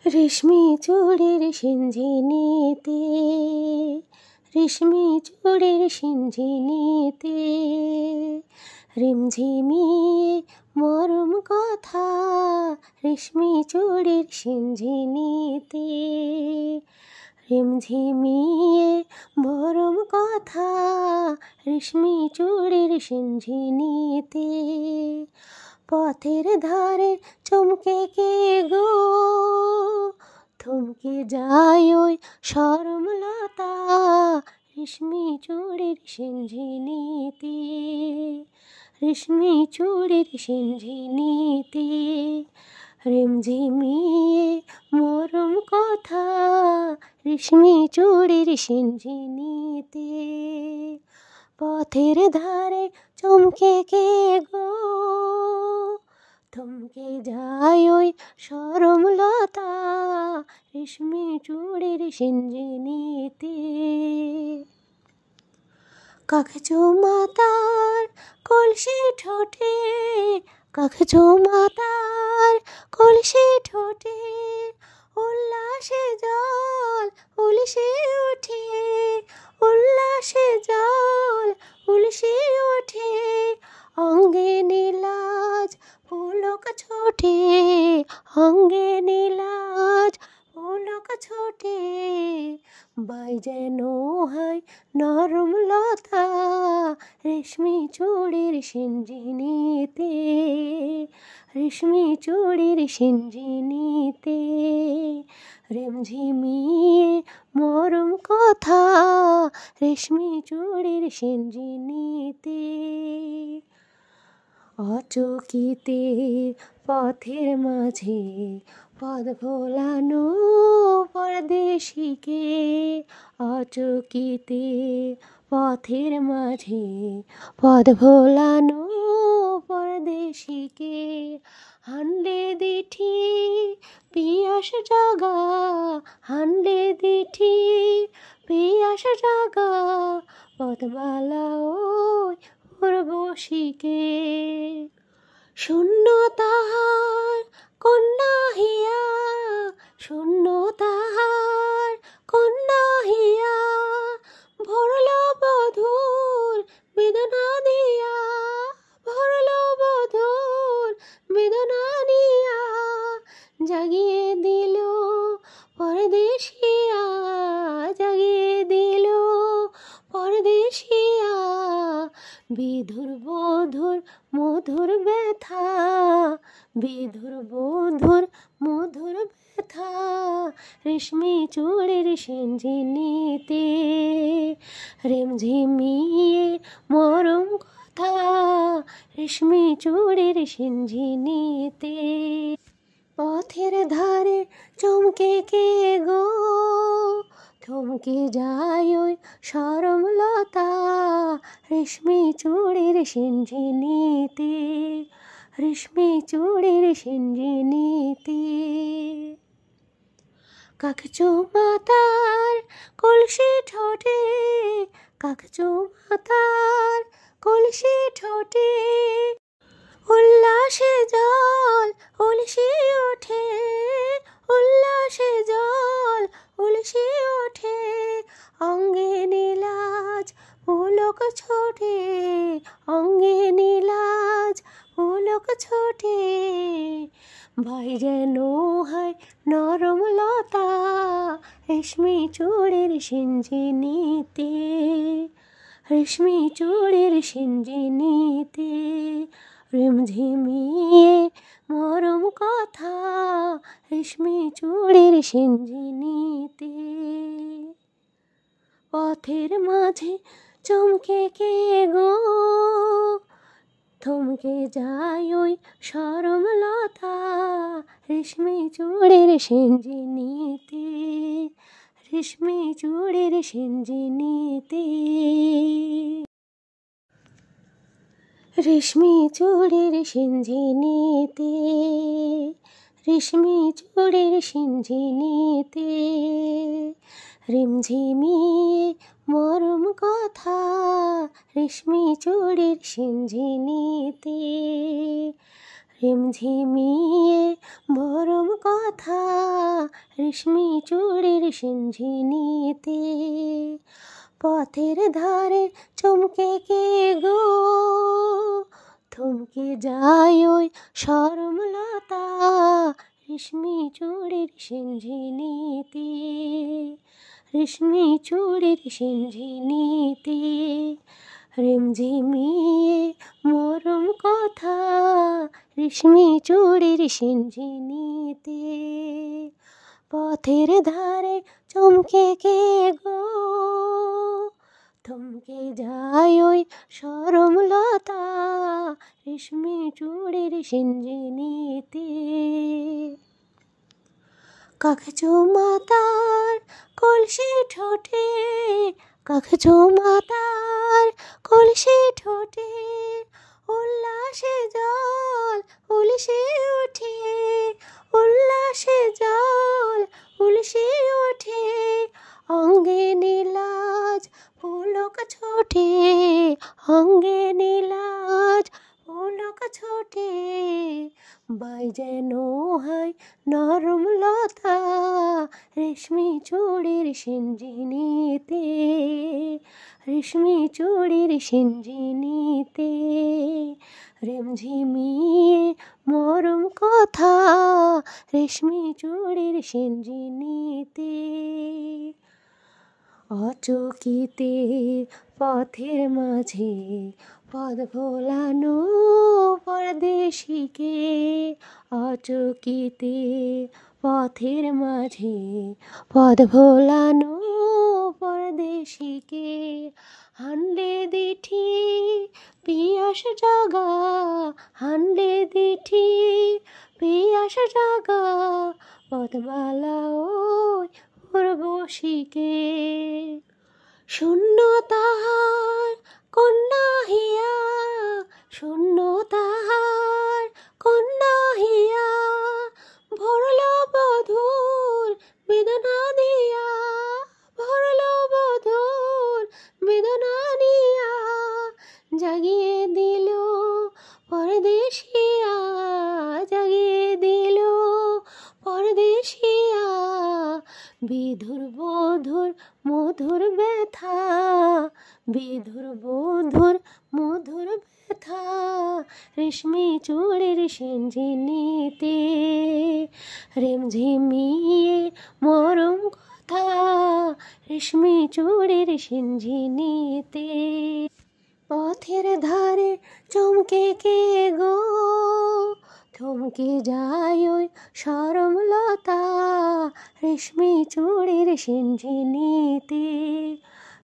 রেশমি চুড়ির সিঞ্জিনিতে, রেশমি চুড়ির সিঞ্জিনিতে রিমঝিমিয়ে মরম কথা, রেশমি চুড়ির সিঞ্জিনিতে রিমঝিমিয়ে মরম কথা, রেশমি চুড়ির সিঞ্জিনিতে পথের ধারে চমকে কে গো থমকে যায় ওই সরমলতা, রেশমি চুড়ির সিঞ্জিনিতে, রেশমি চুড়ির সিঞ্জিনিতে রিমঝিমিয়ে মরম কথা, রেশমি চুড়ির সিঞ্জিনিতে পথের ধারে চমকে কে গো থমকে যায় ওই সরমলতা, রেশমি চুড়ির সিঞ্জিনিতে কাকচুমাতার কলসি ঠোঁটে, কাকচুমাতার কলসি ঠোঁটে উল্লাসে জল উলসে ওঠে, উল্লাসে জল উলসে ওঠে অঙ্গে নীলাজ পুলক ছোটে, অঙ্গে নীলাজ পুলক ছোটে বাই যেন হয় নরম লতা, রেশমি চুড়ির সিঞ্জিনিতে, রেশমি চুড়ির সিঞ্জিনিতে রিমঝিমিয়ে মরম কথা, রেশমি চুড়ির সিঞ্জিনিতে অচকিতে পথের মাঝে পথ ভোলানো পরদেশিকে, অচকিতে পথের মাঝে পথ ভোলানো পরদেশিকে হানলে দিঠি পিয়াস জাগা, হানলে দিঠি পিয়াস জাগা পথবালা ওই উর্বশীকে শূন্য তাহার কন্যা হিয়া, শূন্য তাহার কন্যা হিয়া ভরল বধূর বেদনা দিয়া, ভরল বধূর বেদনা নিয়া জাগিয়ে দিল পরদেশিয়া, জাগিয়ে দিল পরদেশিয়া বিধুর বধুর মধুর ব্যথা, বিধুর বধুর মধুর ব্যথা রেশমি চুড়ির সিঞ্জিনিতে রিমঝিমিয়ে মরম কথা, রেশমি চুড়ির সিঞ্জিনিতে পথের ধারে চমকে কে গো থমকে যায় ওই সরমলতা, রেশমি চুড়ির সিঞ্জিনিতে, রেশমি চুড়ির সিঞ্জিনিতে কাকচুমাতার কলসি ঠোঁটে, কাকচুমাতার কলসি ঠোঁটে উল্লাসে জল উলসে ওঠে, উল্লাসে জল উলসে ওঠে অঙ্গে নীলাজ পুলক ছোটে, অঙ্গে নীলাজ পুলক ছোটে ভাই যেন হয় নরম লতা, রেশমি চুড়ির সিঞ্জিনিতে, রেশমি চুড়ির সিঞ্জিনিতে রিমঝিমিয়ে মরম কথা, রেশমি চুড়ির সিঞ্জিনিতে পথের মাঝে চমকে কে গো থমকে যায় ওই সরমলতা, রেশমি চুড়ির সিঞ্জিনিতে, রেশমি চুড়ির সিঞ্জিনিতে রেশমি চুড়ির সিঞ্জিনিতে, রেশমি চুড়ির সিঞ্জিনিতে রিমঝিমিয়ে মরম কথা, রেশমি চুড়ির সিঞ্জিনিতে রিমঝিমিয়ে মরম কথা রেশমি চুড়ির সিঞ্জিনিতে। পথের ধারে চমকে কে গো থমকে যায় ওই সরমলতা রেশমি চুড়ির সিঞ্জিনিতে। রেশমি চুড়ির সিঞ্জিনিতে রিমঝিমিয়ে মরম কথা রেশমি চুড়ির সিঞ্জিনিতে। পথের ধারে চমকে কে গো থমকে যায় ওই সরমলতা রেশমি চুড়ির সিঞ্জিনিতে। কাক চুমাতার কলসি ঠোঁটে, কাক চুমাতার কলসি ঠোঁটে উল্লাসে জল উলসে ওঠে, উল্লাসে জল উলসে ওঠে। অঙ্গে নীলাজ পুলক ছোটে, অঙ্গে নীলাজ পুলক ছোটে। বাই যেন হয় নরম লতা রেশমি চুড়ির সিঞ্জিনিতে। রেশমি চুড়ির সিঞ্জিনিতে রিমঝিমিয়ে মরম কথা রেশমি চুড়ির সিঞ্জিনিতে। অচকিতে পথের মাঝে পথ ভোলানো পরদেশিকে, অচকিতে পথের মাঝে পথ ভোলানো পরদেশিকে। হানলে দিঠি পিয়াস জাগা, হানলে দিঠি পিয়াস জাগা পথবালা ওই উর্বশীকে। শূন্য তাহার কন্যা হিয়া, শূন্য তাহার কন্যা হিয়া ভরল বধূর বেদনা দিয়া, ভরল বধূর বেদনা নিয়া। জাগিয়ে দিল পরদেশিয়া, জাগিয়ে দিল পরদেশিয়া। বিধুর বধুর মধুর ব্যথা, বিধুর বধুর মধুর ব্যথা রেশমি চুড়ির সিঞ্জিনিতে। রিমঝিমিয়ে মরম কথা রেশমি চুড়ির সিঞ্জিনিতে। পথের ধারে চমকে কে গো থমকে যায় ওই সরমলতা রেশমি চুড়ির সিঞ্জিনিতে।